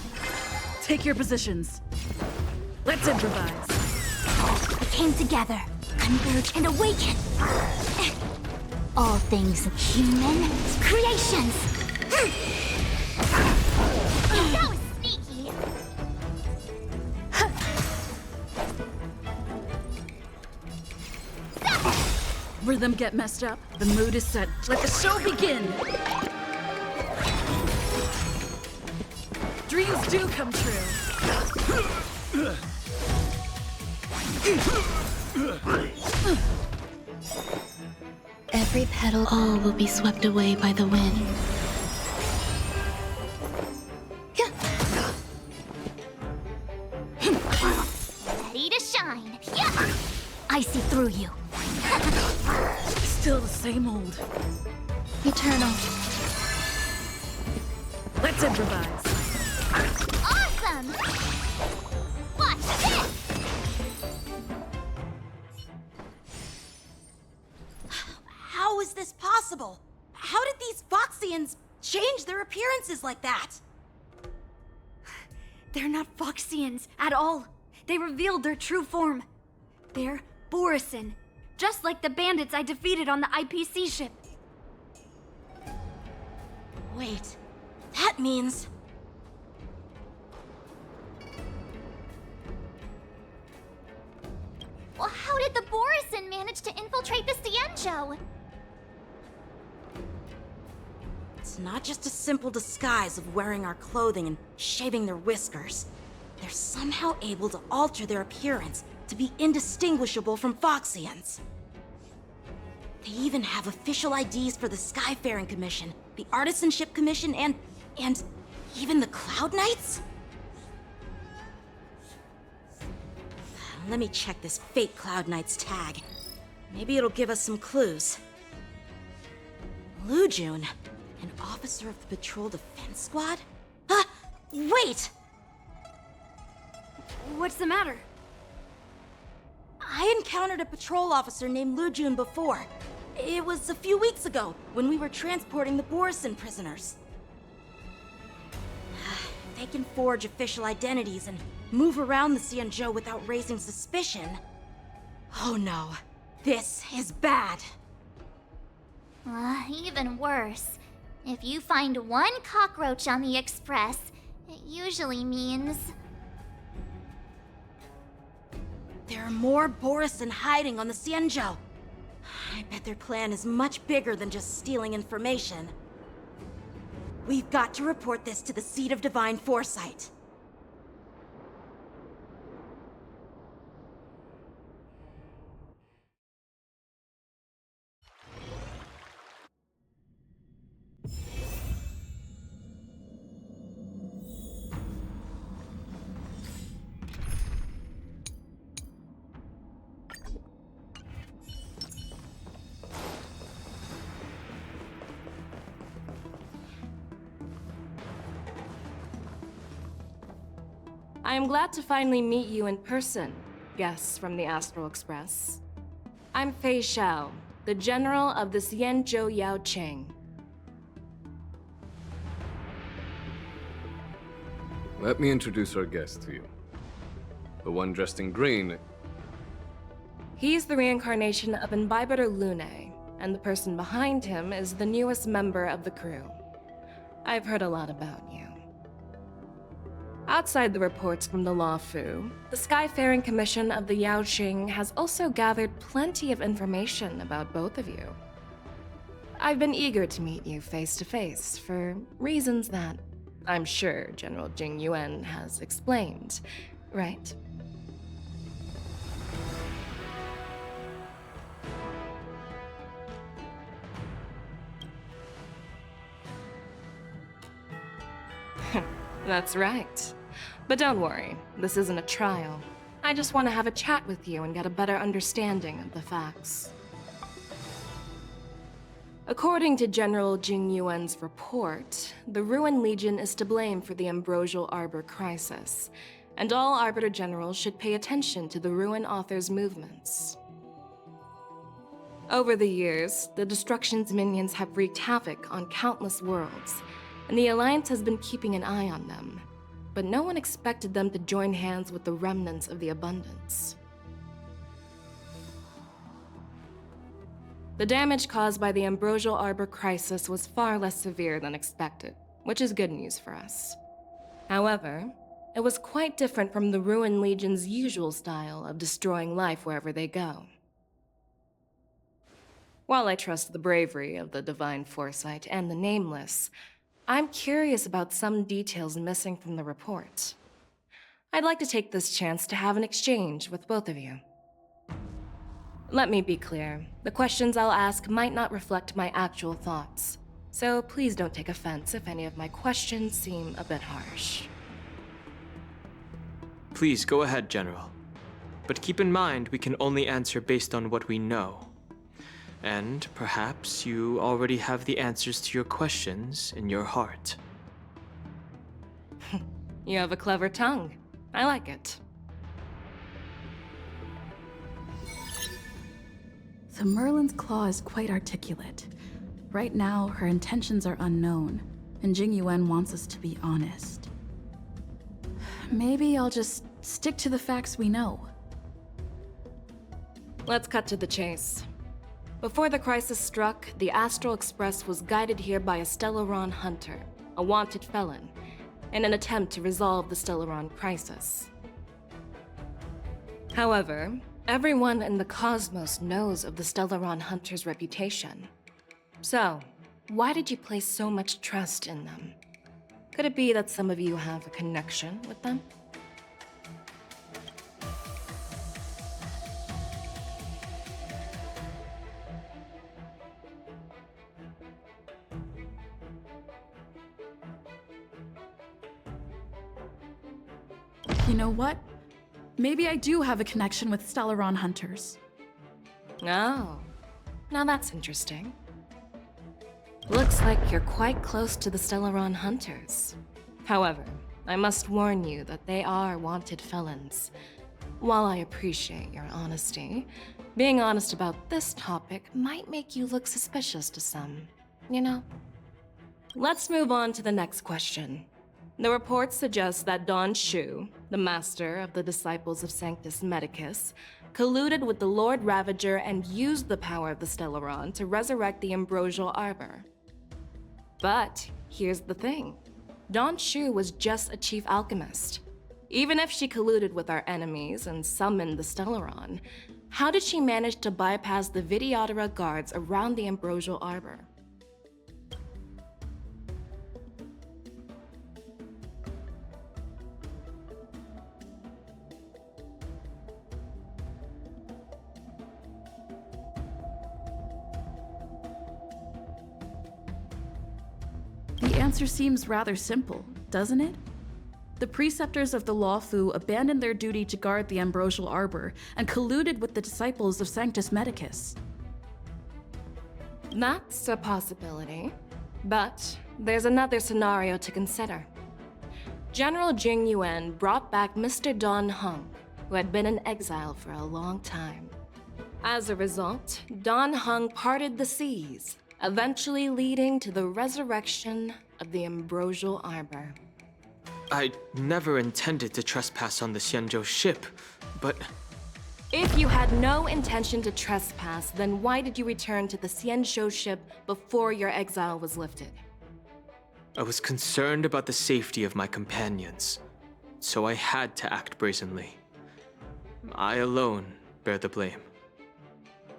[SPEAKER 8] Take your positions. Let's improvise.
[SPEAKER 1] We came together, converge and awaken. All things human creations. That was sneaky.
[SPEAKER 8] Rhythm get messed up. The mood is set. Let the show begin. Dreams do come true.
[SPEAKER 9] Every petal, all will be swept away by the wind.
[SPEAKER 1] Ready to shine. Yeah. I see through you.
[SPEAKER 8] Still the same old.
[SPEAKER 9] Eternal.
[SPEAKER 8] Let's improvise.
[SPEAKER 1] Awesome! Watch this!
[SPEAKER 3] How is this possible? How did these Foxians change their appearances like that?
[SPEAKER 2] They're not Foxians at all. They revealed their true form. They're Borison, just like the bandits I defeated on the IPC ship.
[SPEAKER 3] Wait, that means...
[SPEAKER 1] Well, how did the Borison manage to infiltrate the Cienjo?
[SPEAKER 3] It's not just a simple disguise of wearing our clothing and shaving their whiskers. they're somehow able to alter their appearance to be indistinguishable from Foxians. They even have official IDs for the Skyfaring Commission, the Artisanship Commission, and even the Cloud Knights? Let me check this fake Cloud Knight's tag. Maybe it'll give us some clues. Lujun, an officer of the Patrol Defense Squad? Wait!
[SPEAKER 2] What's the matter?
[SPEAKER 3] I encountered a patrol officer named Lujun before. It was a few weeks ago, when we were transporting the Borison prisoners. They can forge official identities and move around the Xianzhou without raising suspicion. Oh no, this is bad.
[SPEAKER 1] Even worse. If you find one cockroach on the Express, it usually means...
[SPEAKER 3] There are more Borison hiding on the Xianzhou. I bet their plan is much bigger than just stealing information. We've got to report this to the Seat of Divine Foresight.
[SPEAKER 10] I am glad to finally meet you in person, guests from the Astral Express. I'm Fei Xiao, the General of the Xianzhou Yaoqing.
[SPEAKER 11] Let me introduce our guest to you. The one dressed in green.
[SPEAKER 10] He's the reincarnation of Imbibitor Lune, and the person behind him is the newest member of the crew. I've heard a lot about you. Outside the reports from the Law Fu, the Skyfaring Commission of the Yaoqing has also gathered plenty of information about both of you. I've been eager to meet you face to face for reasons that I'm sure General Jing Yuan has explained, right? That's right. But don't worry, this isn't a trial. I just want to have a chat with you and get a better understanding of the facts. According to General Jing Yuan's report, the Ruin Legion is to blame for the Ambrosial Arbor crisis, and all Arbiter Generals should pay attention to the Ruin Author's movements. Over the years, the Destruction's minions have wreaked havoc on countless worlds, and the Alliance has been keeping an eye on them, but no one expected them to join hands with the remnants of the Abundance. The damage caused by the Ambrosial Arbor crisis was far less severe than expected, which is good news for us. However, it was quite different from the Ruin Legion's usual style of destroying life wherever they go. While I trust the bravery of the Divine Foresight and the Nameless, I'm curious about some details missing from the report. I'd like to take this chance to have an exchange with both of you. Let me be clear, the questions I'll ask might not reflect my actual thoughts, so please don't take offense if any of my questions seem a bit harsh.
[SPEAKER 12] Please go ahead, General. But keep in mind we can only answer based on what we know. And perhaps you already have the answers to your questions in your heart.
[SPEAKER 10] You have a clever tongue. I like it.
[SPEAKER 8] The Merlin's claw is quite articulate. Right now, her intentions are unknown, and Jing Yuan wants us to be honest. Maybe I'll just stick to the facts we know.
[SPEAKER 10] Let's cut to the chase. Before the crisis struck, the Astral Express was guided here by a Stellaron hunter, a wanted felon, in an attempt to resolve the Stellaron crisis. However, everyone in the cosmos knows of the Stellaron hunter's reputation. So, why did you place so much trust in them? Could it be that some of you have a connection with them?
[SPEAKER 8] You know what? Maybe I do have a connection with Stellaron hunters.
[SPEAKER 10] Oh, now that's interesting. Looks like you're quite close to the Stellaron hunters. However, I must warn you that they are wanted felons. While I appreciate your honesty, being honest about this topic might make you look suspicious to some, you know? Let's move on to the next question. The report suggests that Don Shu, the master of the Disciples of Sanctus Medicus, colluded with the Lord Ravager and used the power of the Stellaron to resurrect the Ambrosial Arbor. But here's the thing. Don Shu was just a chief alchemist. Even if she colluded with our enemies and summoned the Stellaron, how did she manage to bypass the Videodora guards around the Ambrosial Arbor?
[SPEAKER 8] The answer seems rather simple, doesn't it? The preceptors of the Law Fu abandoned their duty to guard the Ambrosial Arbor and colluded with the disciples of Sanctus Medicus.
[SPEAKER 10] That's a possibility. But there's another scenario to consider. General Jing Yuan brought back Mr. Don Hung, who had been in exile for a long time. As a result, Don Hung parted the seas, eventually leading to the resurrection of the Ambrosial Arbor.
[SPEAKER 12] I never intended to trespass on the Xianzhou ship, but...
[SPEAKER 10] If you had no intention to trespass, then why did you return to the Xianzhou ship before your exile was lifted?
[SPEAKER 12] I was concerned about the safety of my companions, so I had to act brazenly. I alone bear the blame.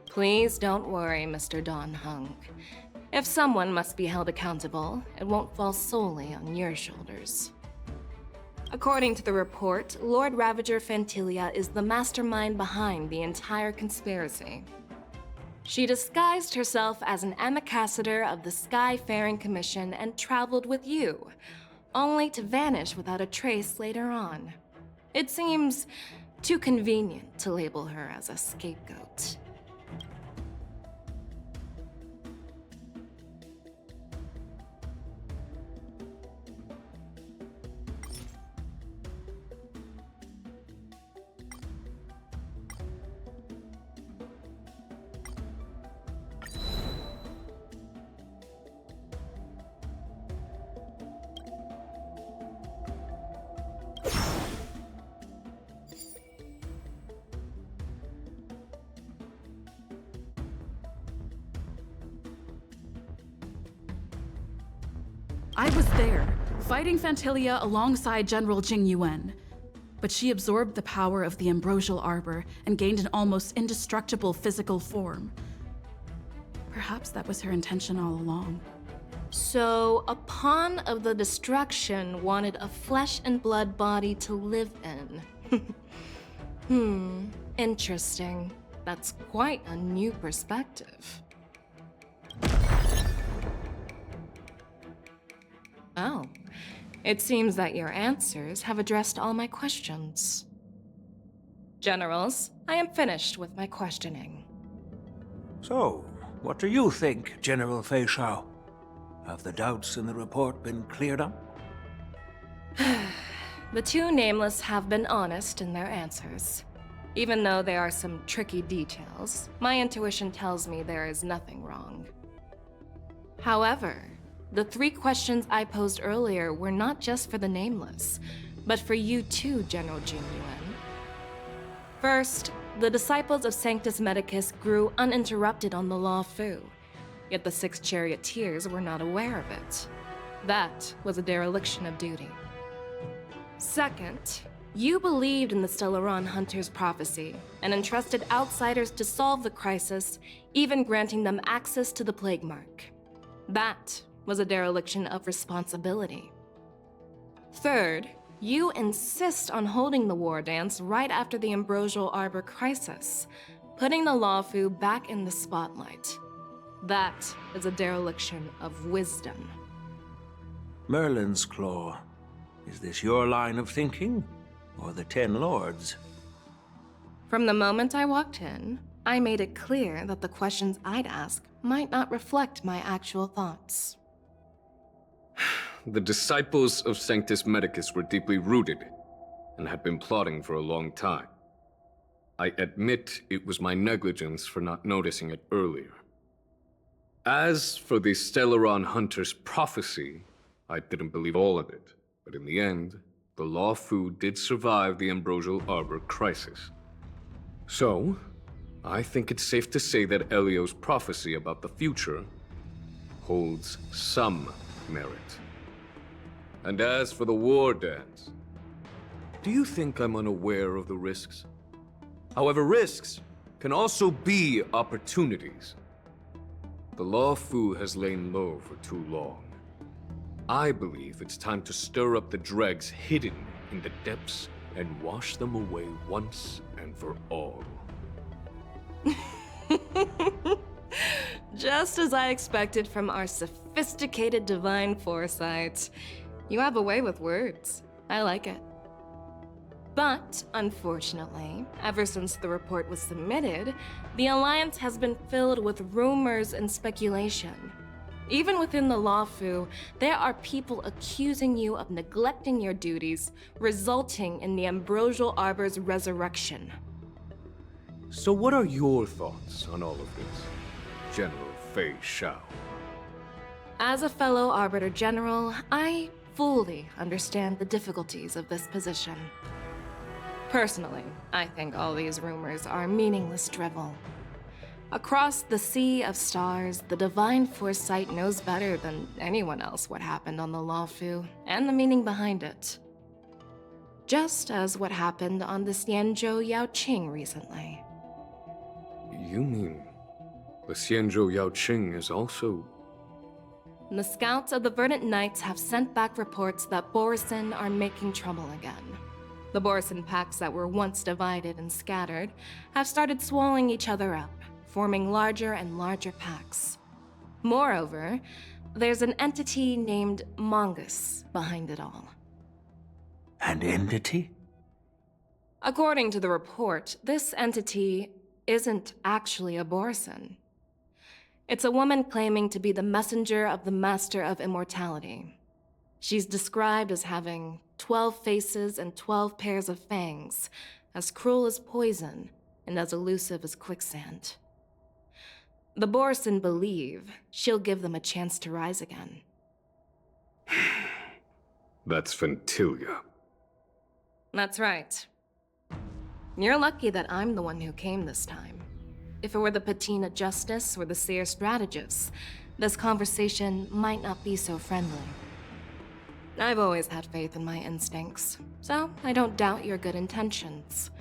[SPEAKER 10] Please don't worry, Mr. Don Hung. If someone must be held accountable, it won't fall solely on your shoulders. According to the report, Lord Ravager Fantilia is the mastermind behind the entire conspiracy. She disguised herself as an ambassador of the Skyfaring Commission and traveled with you, only to vanish without a trace later on. It seems too convenient to label her as a scapegoat.
[SPEAKER 8] I was there, fighting Fantilia alongside General Jing Yuan. But she absorbed the power of the Ambrosial Arbor and gained an almost indestructible physical form. Perhaps that was her intention all along.
[SPEAKER 10] So, a pawn of the destruction wanted a flesh and blood body to live in. Interesting. That's quite a new perspective. Oh, it seems that your answers have addressed all my questions. Generals, I am finished with my questioning.
[SPEAKER 13] So, what do you think, General Fei Shao? Have the doubts in the report been cleared up?
[SPEAKER 10] The two nameless have been honest in their answers. Even though there are some tricky details, my intuition tells me there is nothing wrong. However, the 3 questions I posed earlier were not just for the nameless, but for you too, General Jing Yuan. First, the disciples of Sanctus Medicus grew uninterrupted on the Law Fu, yet the 6 charioteers were not aware of it. That was a dereliction of duty. Second, you believed in the Stellaron Hunter's prophecy and entrusted outsiders to solve the crisis, even granting them access to the Plague Mark. That was a dereliction of responsibility. Third, you insist on holding the war dance right after the Ambrosial Arbor crisis, putting the Law Fu back in the spotlight. That is a dereliction of wisdom.
[SPEAKER 13] Merlin's Claw. Is this your line of thinking? Or the 10 lords?
[SPEAKER 10] From the moment I walked in, I made it clear that the questions I'd ask might not reflect my actual thoughts.
[SPEAKER 11] The disciples of Sanctus Medicus were deeply rooted and had been plotting for a long time. I admit it was my negligence for not noticing it earlier. As for the Stellaron Hunter's prophecy, I didn't believe all of it, but in the end, the Law Fu did survive the Ambrosial Arbor crisis. So, I think it's safe to say that Elio's prophecy about the future holds some merit. And as for the war dance, do you think I'm unaware of the risks? However, risks can also be opportunities. The Law Fu has lain low for too long. I believe it's time to stir up the dregs hidden in the depths and wash them away once and for all.
[SPEAKER 10] Just as I expected from our sophisticated divine foresight. You have a way with words. I like it. But, unfortunately, ever since the report was submitted, the Alliance has been filled with rumors and speculation. Even within the Law Fu, there are people accusing you of neglecting your duties, resulting in the Ambrosial Arbor's resurrection.
[SPEAKER 11] So what are your thoughts on all of this, General Fei Shao?
[SPEAKER 10] As a fellow Arbiter General, I fully understand the difficulties of this position. Personally, I think all these rumors are meaningless drivel. Across the sea of stars, the divine foresight knows better than anyone else what happened on the Law Fu and the meaning behind it. Just as what happened on the Xianzhou Yaoqing recently.
[SPEAKER 11] You mean the Xianzhou Yaoqing is also...
[SPEAKER 10] The scouts of the Verdant Knights have sent back reports that Borisin are making trouble again. The Borisin packs that were once divided and scattered have started swallowing each other up, forming larger and larger packs. Moreover, there's an entity named Mongus behind it all.
[SPEAKER 13] An entity?
[SPEAKER 10] According to the report, this entity isn't actually a Borisin. It's a woman claiming to be the messenger of the Master of Immortality. She's described as having 12 faces and 12 pairs of fangs, as cruel as poison and as elusive as quicksand. The Borisin believe she'll give them a chance to rise again.
[SPEAKER 11] That's Ventilia.
[SPEAKER 10] That's right. You're lucky that I'm the one who came this time. If it were the Patina Justice or the Seer Strategist, this conversation might not be so friendly. I've always had faith in my instincts, so I don't doubt your good intentions.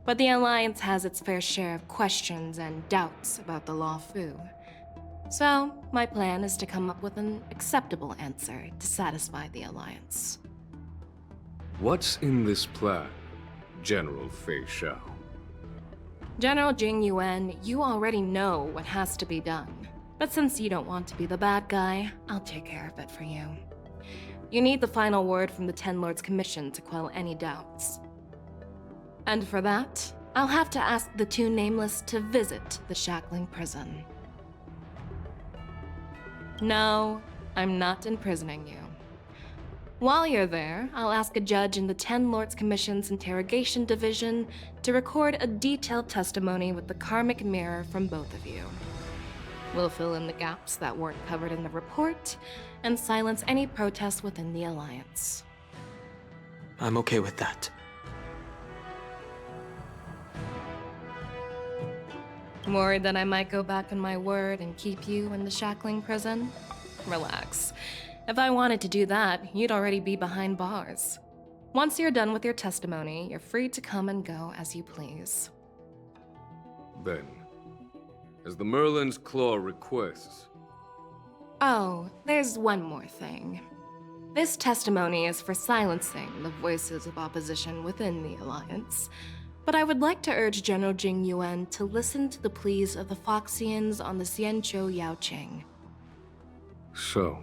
[SPEAKER 10] But the Alliance has its fair share of questions and doubts about the Law Fu. So, my plan is to come up with an acceptable answer to satisfy the Alliance.
[SPEAKER 11] What's in this plan, General Fei Shao?
[SPEAKER 10] General Jing Yuan, you already know what has to be done. But since you don't want to be the bad guy, I'll take care of it for you. You need the final word from the Ten Lords Commission to quell any doubts. And for that, I'll have to ask the two Nameless to visit the Shackling Prison. No, I'm not imprisoning you. While you're there, I'll ask a judge in the Ten Lords Commission's Interrogation Division to record a detailed testimony with the karmic mirror from both of you. We'll fill in the gaps that weren't covered in the report, and silence any protests within the Alliance.
[SPEAKER 12] I'm okay with that.
[SPEAKER 10] Worried that I might go back on my word and keep you in the Shackling Prison? Relax. If I wanted to do that, you'd already be behind bars. Once you're done with your testimony, you're free to come and go as you please.
[SPEAKER 11] Then, as the Merlin's Claw requests...
[SPEAKER 10] Oh, there's one more thing. This testimony is for silencing the voices of opposition within the Alliance. But I would like to urge General Jing Yuan to listen to the pleas of the Foxians on the Xianzhou Yaoqing.
[SPEAKER 11] So,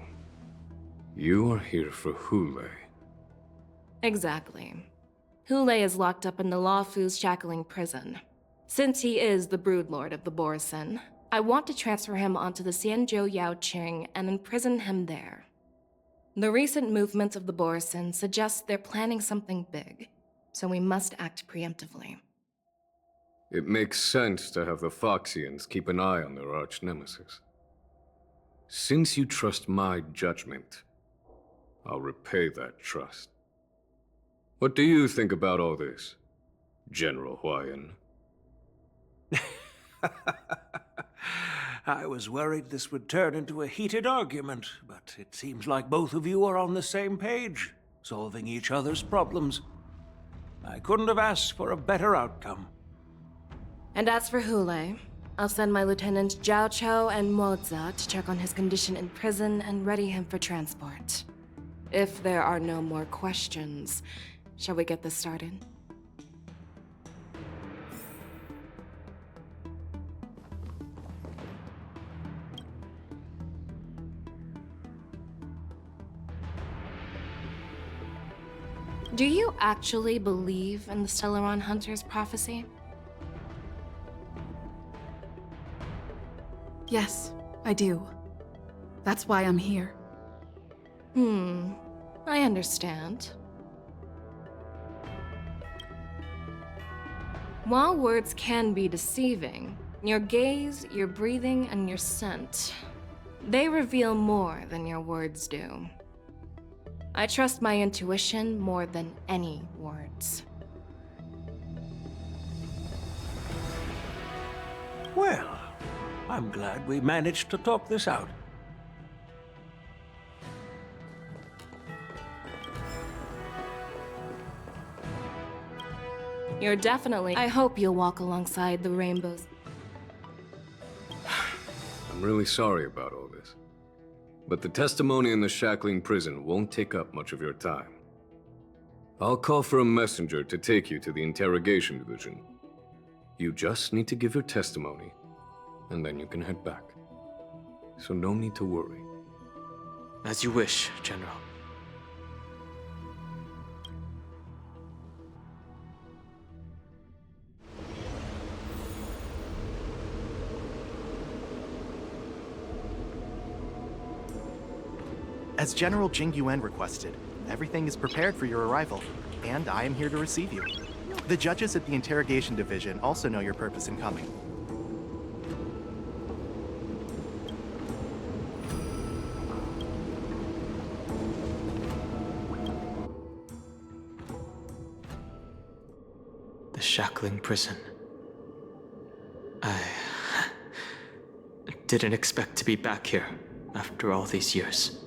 [SPEAKER 11] you are here for Hule.
[SPEAKER 10] Exactly. Hule is locked up in the Luofu's shackling prison. Since he is the broodlord of the Borsen, I want to transfer him onto the Xianzhou Yaoqing and imprison him there. The recent movements of the Borsen suggest they're planning something big, so we must act preemptively.
[SPEAKER 11] It makes sense to have the Foxians keep an eye on their arch-nemesis. Since you trust my judgment, I'll repay that trust. What do you think about all this, General Huayan?
[SPEAKER 13] I was worried this would turn into a heated argument, but it seems like both of you are on the same page, solving each other's problems. I couldn't have asked for a better outcome.
[SPEAKER 10] And as for Hule, I'll send my Lieutenant Zhao Chou and Moza to check on his condition in prison and ready him for transport. If there are no more questions, shall we get this started? Do you actually believe in the Stellaron Hunter's prophecy?
[SPEAKER 8] Yes, I do. That's why I'm here.
[SPEAKER 10] I understand. While words can be deceiving, your gaze, your breathing, and your scent, they reveal more than your words do. I trust my intuition more than any words.
[SPEAKER 13] Well, I'm glad we managed to talk this out.
[SPEAKER 10] You're definitely... I hope you'll walk alongside the rainbows.
[SPEAKER 11] I'm really sorry about all this. But the testimony in the shackling prison won't take up much of your time. I'll call for a messenger to take you to the interrogation division. You just need to give your testimony, and then you can head back. So no need to worry.
[SPEAKER 12] As you wish, General.
[SPEAKER 14] As General Jing Yuan requested, everything is prepared for your arrival, and I am here to receive you. The judges at the interrogation division also know your purpose in coming.
[SPEAKER 12] The shackling prison. I didn't expect to be back here after all these years.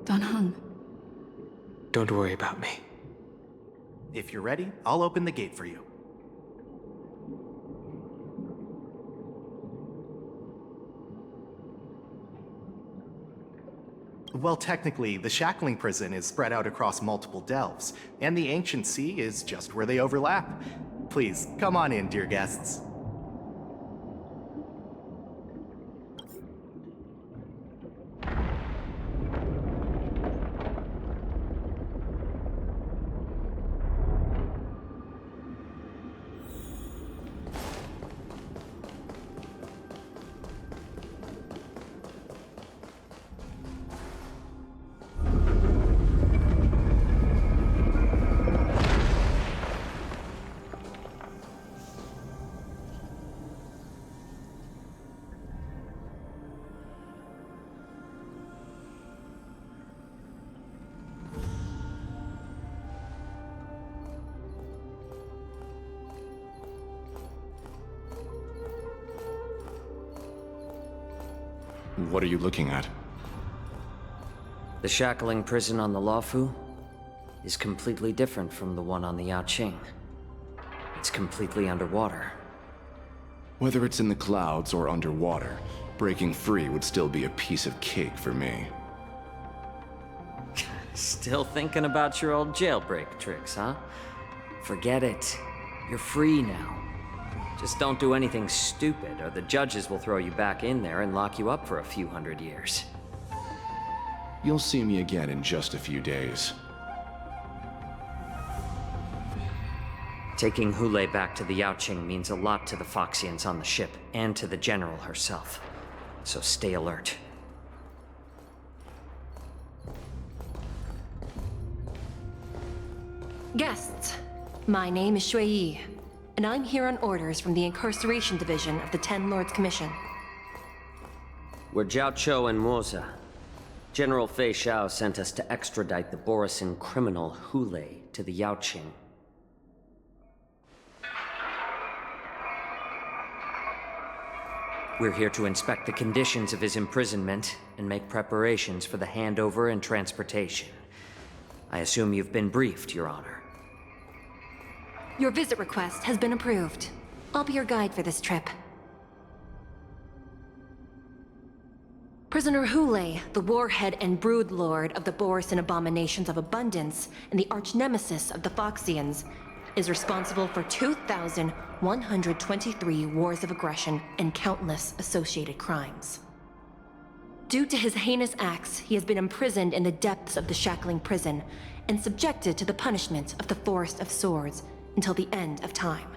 [SPEAKER 8] Dan Heng.
[SPEAKER 12] Don't worry about me.
[SPEAKER 14] If you're ready, I'll open the gate for you. Well, technically, the shackling prison is spread out across multiple delves, and the ancient sea is just where they overlap. Please, come on in, dear guests.
[SPEAKER 15] What are you looking at?
[SPEAKER 4] The shackling prison on the Luofu is completely different from the one on the Yaoqing. It's completely underwater.
[SPEAKER 15] Whether it's in the clouds or underwater, breaking free would still be a piece of cake for me.
[SPEAKER 4] Still thinking about your old jailbreak tricks, huh? Forget it. You're free now. Just don't do anything stupid, or the judges will throw you back in there and lock you up for a few hundred years.
[SPEAKER 15] You'll see me again in just a few days.
[SPEAKER 4] Taking Hule back to the Yaoqing means a lot to the Foxians on the ship, and to the General herself. So stay alert.
[SPEAKER 10] Guests, my name is Shui Yi, and I'm here on orders from the Incarceration Division of the Ten Lords Commission.
[SPEAKER 4] We're Jiao Cho and Moza. General Fei Xiao sent us to extradite the Borisin criminal Hule to the Yaoqing. We're here to inspect the conditions of his imprisonment and make preparations for the handover and transportation. I assume you've been briefed, Your Honor.
[SPEAKER 10] Your visit request has been approved. I'll be your guide for this trip. Prisoner Hule, the warhead and brood lord of the Borisin Abominations of Abundance and the arch-nemesis of the Foxians, is responsible for 2,123 wars of aggression and countless associated crimes. Due to his heinous acts, he has been imprisoned in the depths of the Shackling Prison and subjected to the punishment of the Forest of Swords until the end of time.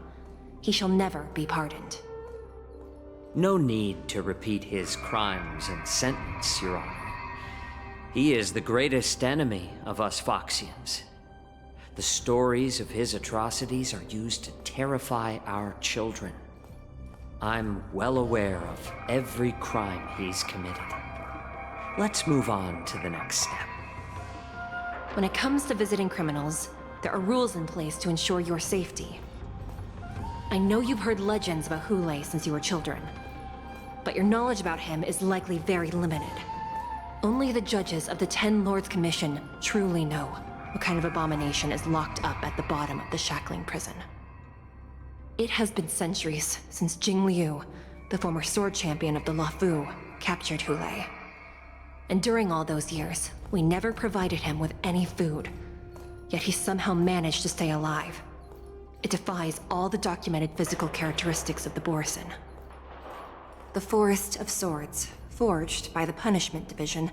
[SPEAKER 10] He shall never be pardoned.
[SPEAKER 4] No need to repeat his crimes and sentence, Your Honor. He is the greatest enemy of us Foxians. The stories of his atrocities are used to terrify our children. I'm well aware of every crime he's committed. Let's move on to the next step.
[SPEAKER 10] When it comes to visiting criminals, there are rules in place to ensure your safety. I know you've heard legends about Hule since you were children, but your knowledge about him is likely very limited. Only the judges of the Ten Lords Commission truly know what kind of abomination is locked up at the bottom of the Shackling Prison. It has been centuries since Jing Liu, the former sword champion of the Luofu, captured Hule. And during all those years, we never provided him with any food. Yet he somehow managed to stay alive. It defies all the documented physical characteristics of the Borisin. The Forest of Swords, forged by the Punishment Division,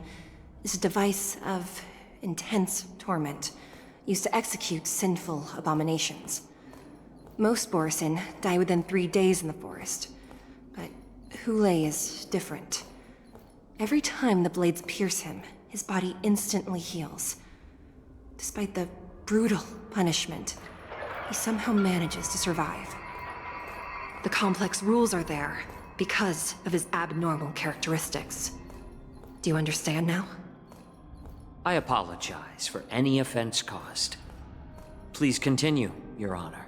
[SPEAKER 10] is a device of intense torment, used to execute sinful abominations. Most Borisin die within 3 days in the forest, but Hule is different. Every time the blades pierce him, his body instantly heals. Despite the brutal punishment, he somehow manages to survive. The complex rules are there because of his abnormal characteristics. Do you understand now?
[SPEAKER 4] I apologize for any offense caused. Please continue, Your Honor.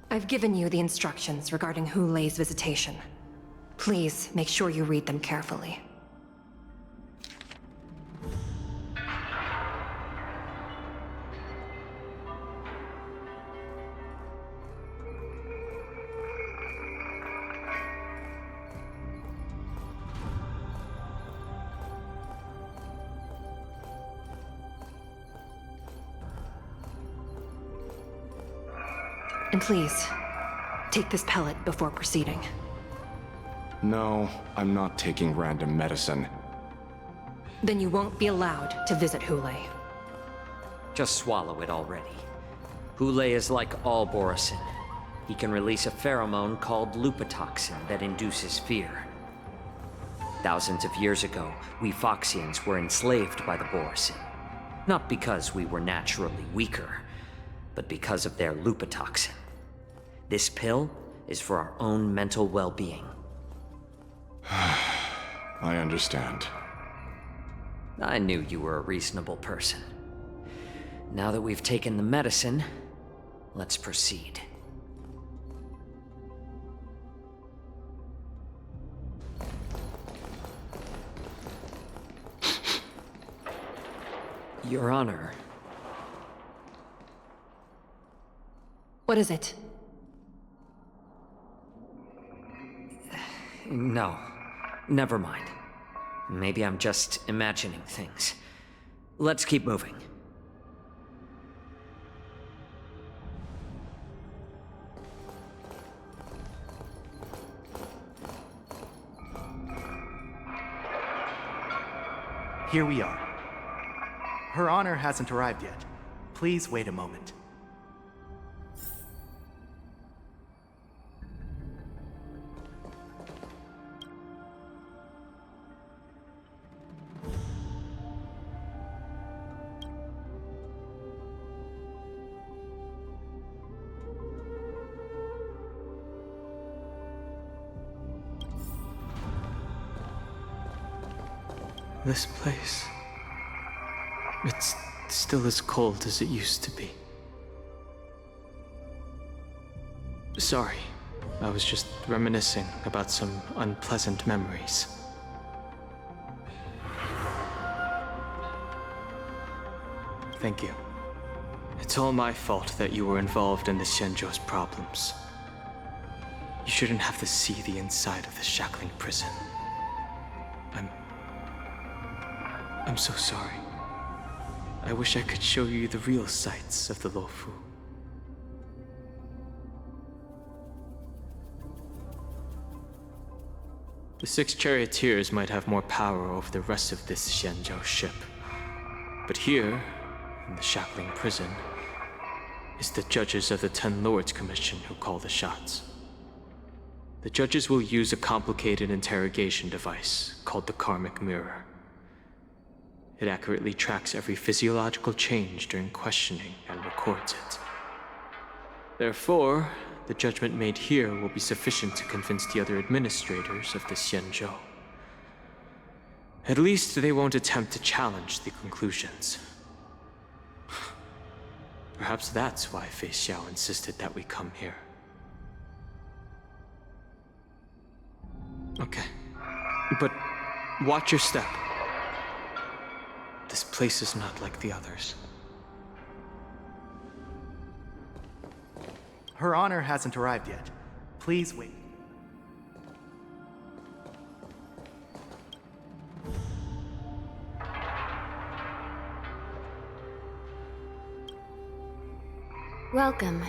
[SPEAKER 10] I've given you the instructions regarding Hule's visitation. Please make sure you read them carefully. And please, take this pellet before proceeding.
[SPEAKER 15] No, I'm not taking random medicine.
[SPEAKER 10] Then you won't be allowed to visit Hule.
[SPEAKER 4] Just swallow it already. Hule is like all Borisin. He can release a pheromone called lupatoxin that induces fear. Thousands of years ago, we Foxians were enslaved by the Borisin. Not because we were naturally weaker, but because of their lupatoxin. This pill is for our own mental well-being.
[SPEAKER 15] I understand.
[SPEAKER 4] I knew you were a reasonable person. Now that we've taken the medicine, let's proceed. Your Honor.
[SPEAKER 10] What is it?
[SPEAKER 4] No. Never mind. Maybe I'm just imagining things. Let's keep moving.
[SPEAKER 14] Here we are. Her Honor hasn't arrived yet. Please wait a moment.
[SPEAKER 12] This place. It's still as cold as it used to be. Sorry, I was just reminiscing about some unpleasant memories. Thank you. It's all my fault that you were involved in the Xianzhou's problems. You shouldn't have to see the inside of the shackling prison. I'm so sorry. I wish I could show you the real sights of the Luofu. The 6 charioteers might have more power over the rest of this Xianzhou ship. But here, in the shackling prison, is the judges of the 10 Lords Commission who call the shots. The judges will use a complicated interrogation device called the Karmic Mirror. It accurately tracks every physiological change during questioning and records it. Therefore, the judgment made here will be sufficient to convince the other administrators of the Xianzhou. At least they won't attempt to challenge the conclusions. Perhaps that's why Fei Xiao insisted that we come here. Okay. But watch your step. This place is not like the others.
[SPEAKER 14] Her Honor hasn't arrived yet. Please wait.
[SPEAKER 2] Welcome,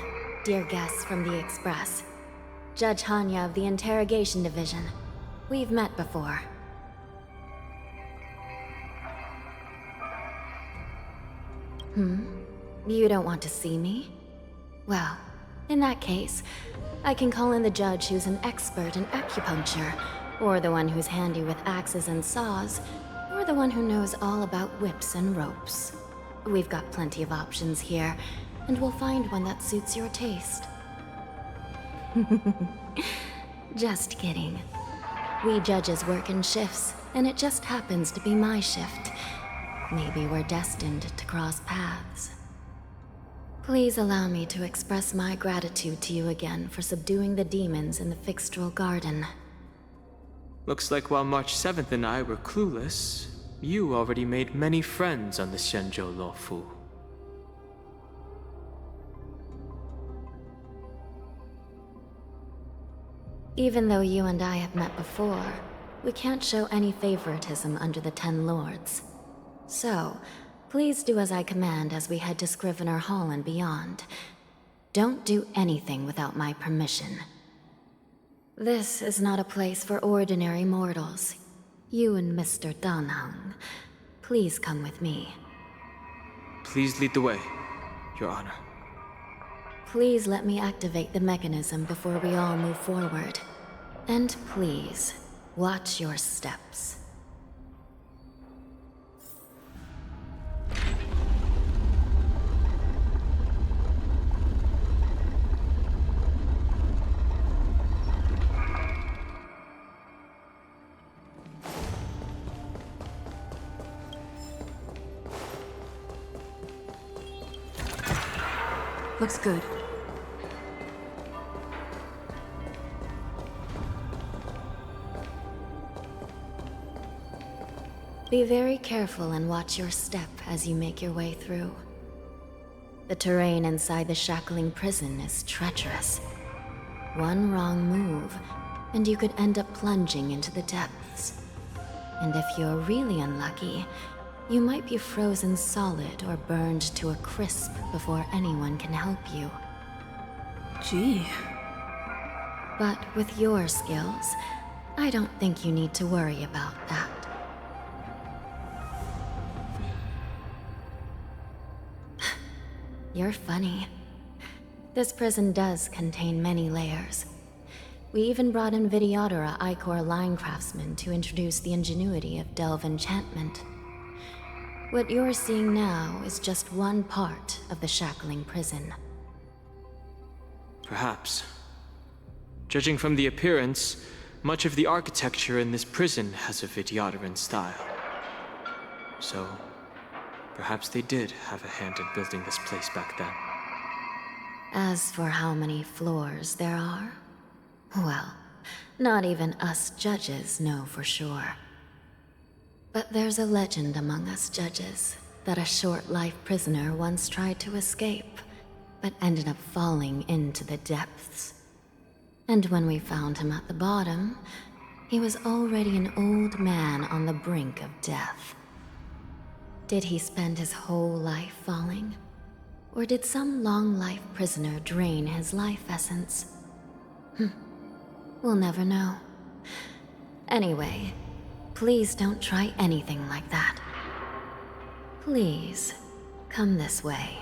[SPEAKER 2] dear guests from the Express. Judge Hanya of the Interrogation Division. We've met before. You don't want to see me? Well, in that case, I can call in the judge who's an expert in acupuncture, or the one who's handy with axes and saws, or the one who knows all about whips and ropes. We've got plenty of options here, and we'll find one that suits your taste. Just kidding. We judges work in shifts, and it just happens to be my shift. Maybe we're destined to cross paths. Please allow me to express my gratitude to you again for subduing the demons in the Fixtral Garden.
[SPEAKER 12] Looks like while March 7th and I were clueless, you already made many friends on the Xianzhou Luofu.
[SPEAKER 2] Even though you and I have met before, we can't show any favoritism under the 10 Lords. So, please do as I command as we head to Scrivener Hall and beyond. Don't do anything without my permission. This is not a place for ordinary mortals. You and Mr. Danheng, please come with me.
[SPEAKER 12] Please lead the way, Your Honor.
[SPEAKER 2] Please let me activate the mechanism before we all move forward. And please, watch your steps.
[SPEAKER 8] Looks good.
[SPEAKER 2] Be very careful and watch your step as you make your way through. The terrain inside the shackling prison is treacherous. One wrong move, and you could end up plunging into the depths. And if you're really unlucky, you might be frozen solid or burned to a crisp before anyone can help you.
[SPEAKER 8] Gee.
[SPEAKER 2] But with your skills, I don't think you need to worry about that. You're funny. This prison does contain many layers. We even brought in Videodora Icor line craftsmen to introduce the ingenuity of Delve enchantment. What you're seeing now is just one part of the shackling prison.
[SPEAKER 12] Perhaps. Judging from the appearance, much of the architecture in this prison has a Vidyadoran style. So, perhaps they did have a hand in building this place back then.
[SPEAKER 16] As for how many floors there are, well, not even us judges know for sure. But there's a legend among us judges that a short-life prisoner once tried to escape, but ended up falling into the depths. And when we found him at the bottom, he was already an old man on the brink of death. Did he spend his whole life falling? Or did some long-life prisoner drain his life essence? We'll never know. Anyway, please don't try anything like that. Please, come this way.